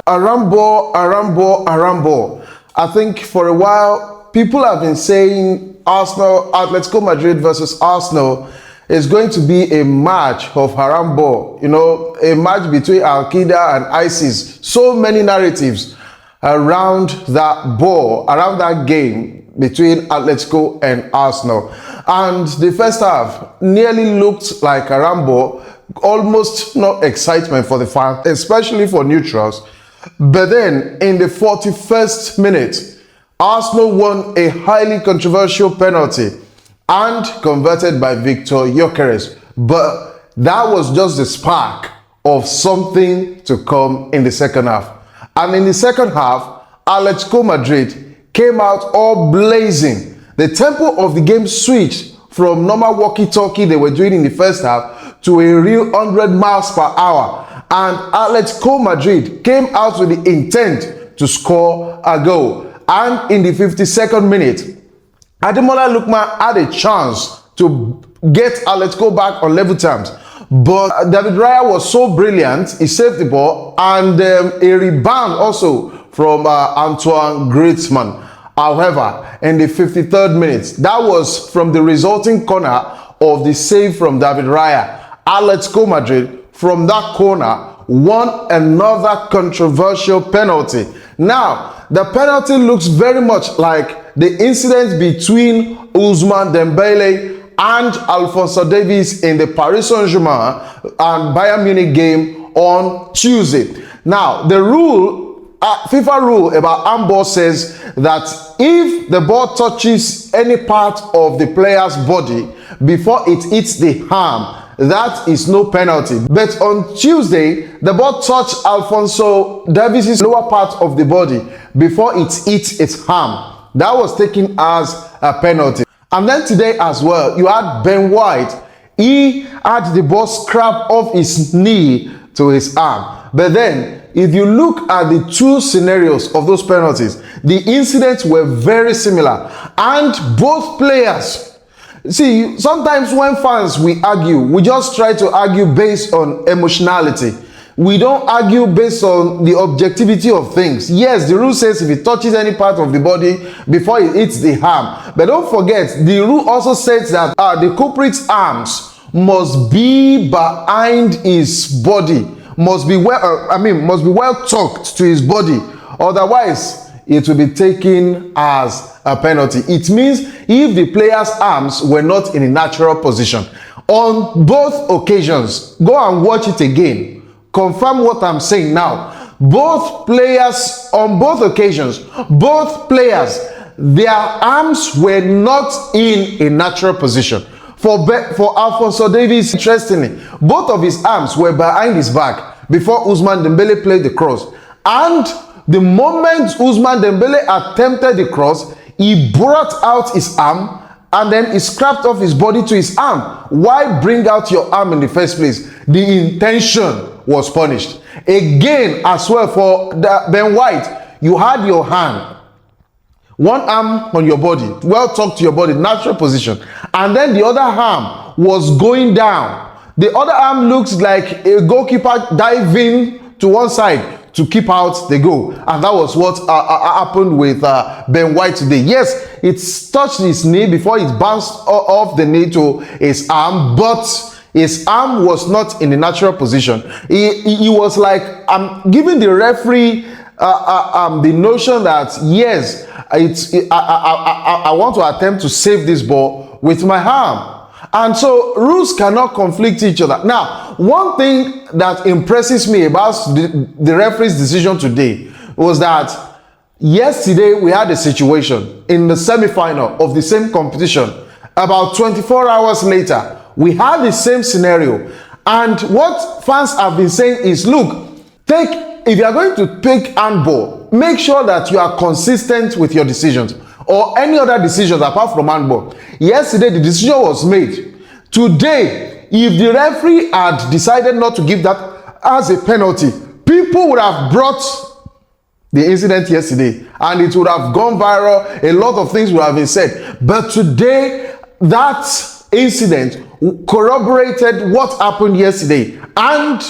Arambo. I think for a while, people have been saying Atletico Madrid versus Arsenal is going to be a match of Arambo, a match between Al-Qaeda and ISIS. So many narratives around that game between Atletico and Arsenal. And the first half nearly looked like Arambo, almost no excitement for the fans, especially for neutrals. But then in the 41st minute, Arsenal won a highly controversial penalty and converted by Victor Gyökeres. But that was just the spark of something to come in the second half. And in the second half, Atletico Madrid came out all blazing. The tempo of the game switched from normal walkie-talkie they were doing in the first half to a real 100 miles per hour. And Atletico Madrid came out with the intent to score a goal. And in the 52nd minute, Ademola Lookman had a chance to get Atletico back on level terms. But David Raya was so brilliant, he saved the ball, and a rebound also from Antoine Griezmann. However, in the 53rd minute, that was from the resulting corner of the save from David Raya. Atletico Madrid, from that corner, won another controversial penalty. Now, the penalty looks very much like the incident between Ousmane Dembele and Alphonso Davies in the Paris Saint-Germain and Bayern Munich game on Tuesday. Now, the FIFA rule about handball says that if the ball touches any part of the player's body before it hits the arm, that is no penalty. But on Tuesday, the ball touched Alphonso Davies' lower part of the body before it hit its arm. That was taken as a penalty. And then today as well, you had Ben White. He had the ball scrapped off his knee to his arm. But then, if you look at the two scenarios of those penalties, the incidents were very similar. And both players, see, sometimes when fans, we argue, we just try to argue based on emotionality. We don't argue based on the objectivity of things. Yes, the rule says if it touches any part of the body before it hits the arm. But don't forget, the rule also says that the culprit's arms must be behind his body, must be well tucked to his body. Otherwise, it will be taken as a penalty. It means if the player's arms were not in a natural position. On both occasions, go and watch it again. Confirm what I'm saying now. Both players, on both occasions, both players, their arms were not in a natural position. For Alphonso Davies, interestingly, both of his arms were behind his back before Ousmane Dembele played the cross. And the moment Ousmane Dembele attempted the cross, he brought out his arm and then he scrapped off his body to his arm. Why bring out your arm in the first place? The intention was punished. Again, as well for Ben White, you had your hand, one arm on your body, well tucked to your body, natural position, and then the other arm was going down. The other arm looks like a goalkeeper diving to one side to keep out the goal, and that was what happened with Ben White today. Yes, it touched his knee before it bounced off the knee to his arm, but his arm was not in the natural position. He was like, I'm giving the referee the notion that yes, I want to attempt to save this ball with my arm. And so rules cannot conflict each other. Now, one thing that impresses me about the referee's decision today was that yesterday we had a situation in the semi-final of the same competition. About 24 hours later, we had the same scenario. And what fans have been saying is, look, if you are going to take handball, make sure that you are consistent with your decisions or any other decisions apart from handball. Yesterday, the decision was made. Today, if the referee had decided not to give that as a penalty, people would have brought the incident yesterday and it would have gone viral. A lot of things would have been said. But today, that incident corroborated what happened yesterday. And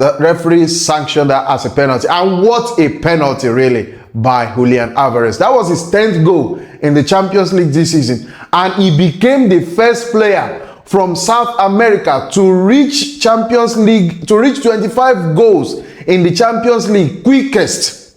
the referee sanctioned that as a penalty. And what a penalty, really, by Julian Alvarez. That was his 10th goal in the Champions League this season. And he became the first player from South America to reach Champions League, to reach 25 goals in the Champions League quickest.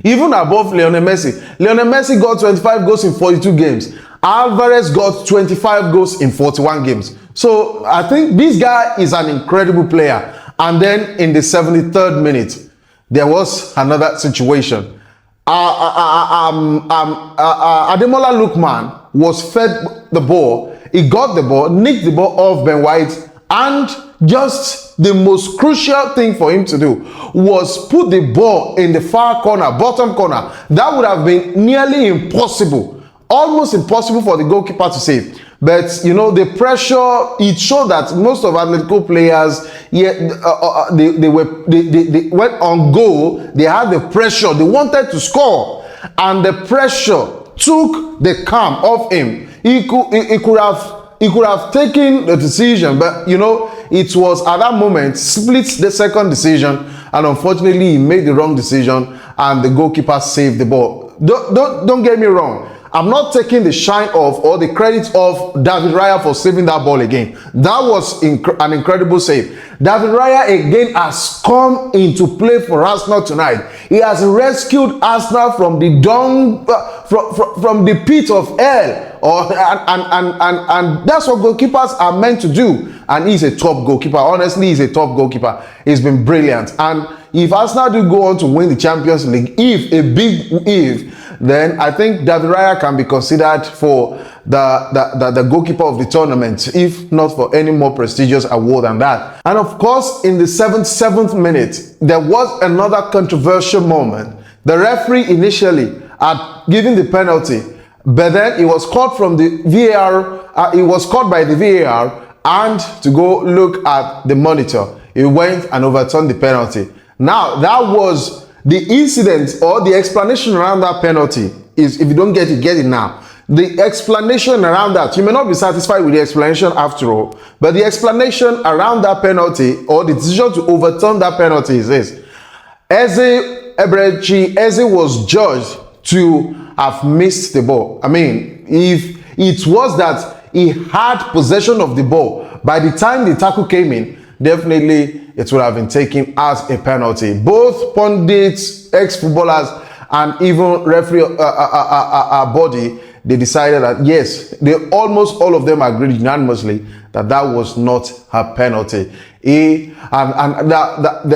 Even above Lionel Messi. Lionel Messi got 25 goals in 42 games. Alvarez got 25 goals in 41 games. So I think this guy is an incredible player. And then in the 73rd minute, there was another situation. Ademola Lookman was fed the ball. He got the ball, nicked the ball off Ben White, and just the most crucial thing for him to do was put the ball in the far corner, bottom corner. That would have been nearly impossible, almost impossible for the goalkeeper to save. But you know, the pressure, it showed that most of Atletico players, they went on goal. They had the pressure. They wanted to score, and the pressure took the calm off him. He could have taken the decision, but you know, it was at that moment splits the second decision, and unfortunately he made the wrong decision, and the goalkeeper saved the ball. Don't get me wrong. I'm not taking the shine off or the credit of David Raya for saving that ball again. That was an incredible save. David Raya again has come into play for Arsenal tonight. He has rescued Arsenal from the from the pit of hell. And that's what goalkeepers are meant to do. And he's a top goalkeeper. Honestly, he's a top goalkeeper. He's been brilliant. And if Arsenal do go on to win the Champions League, then I think David Raya can be considered for the goalkeeper of the tournament, if not for any more prestigious award than that. And of course, in the 77th minute, there was another controversial moment. The referee initially had given the penalty, but then he was caught from the VAR. He was caught by the VAR, and to go look at the monitor, he went and overturned the penalty. Now, that was the incident, or the explanation around that penalty is, if you don't get it now. The explanation around that, you may not be satisfied with the explanation after all, but the explanation around that penalty, or the decision to overturn that penalty, is this. Eze was judged to have missed the ball. I mean, if it was that he had possession of the ball by the time the tackle came in, definitely it would have been taken as a penalty. Both pundits, ex-footballers, and even referee body, they decided that yes, almost all of them agreed unanimously that that was not a penalty. The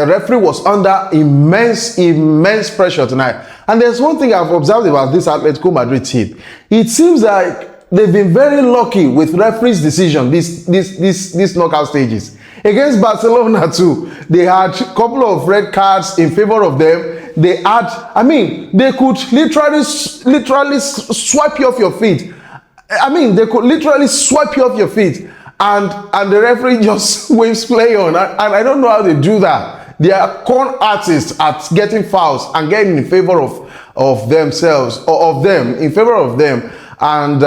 referee was under immense pressure tonight. And there's one thing I've observed about this Atletico Madrid team. It seems like they've been very lucky with referees' decision these knockout stages. Against Barcelona too, they had a couple of red cards in favor of them. They had, I mean, they could literally swipe you off your feet. I mean, they could literally swipe you off your feet, and the referee just waves play on. And I don't know how they do that. They are con artists at getting fouls and getting in favor of themselves, or of them, in favor of them. And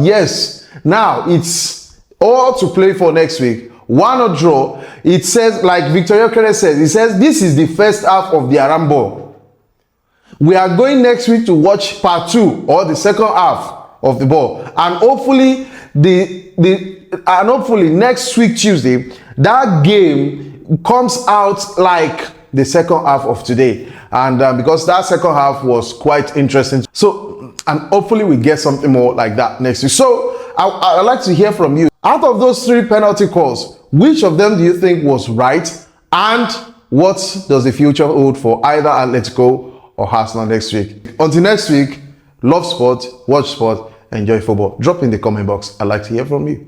yes, now it's all to play for next week. One or draw. It says, like Victor Gyökeres says, he says this is the first half of the Arambo. We are going next week to watch part 2, or the second half of the ball, and hopefully hopefully next week Tuesday that game comes out like the second half of today, and because that second half was quite interesting. So, and hopefully we get something more like that next week. So I'd like to hear from you. Out of those 3 penalty calls, which of them do you think was right? And what does the future hold for either Atletico or Arsenal next week? Until next week, love sport, watch sport, enjoy football. Drop in the comment box. I'd like to hear from you.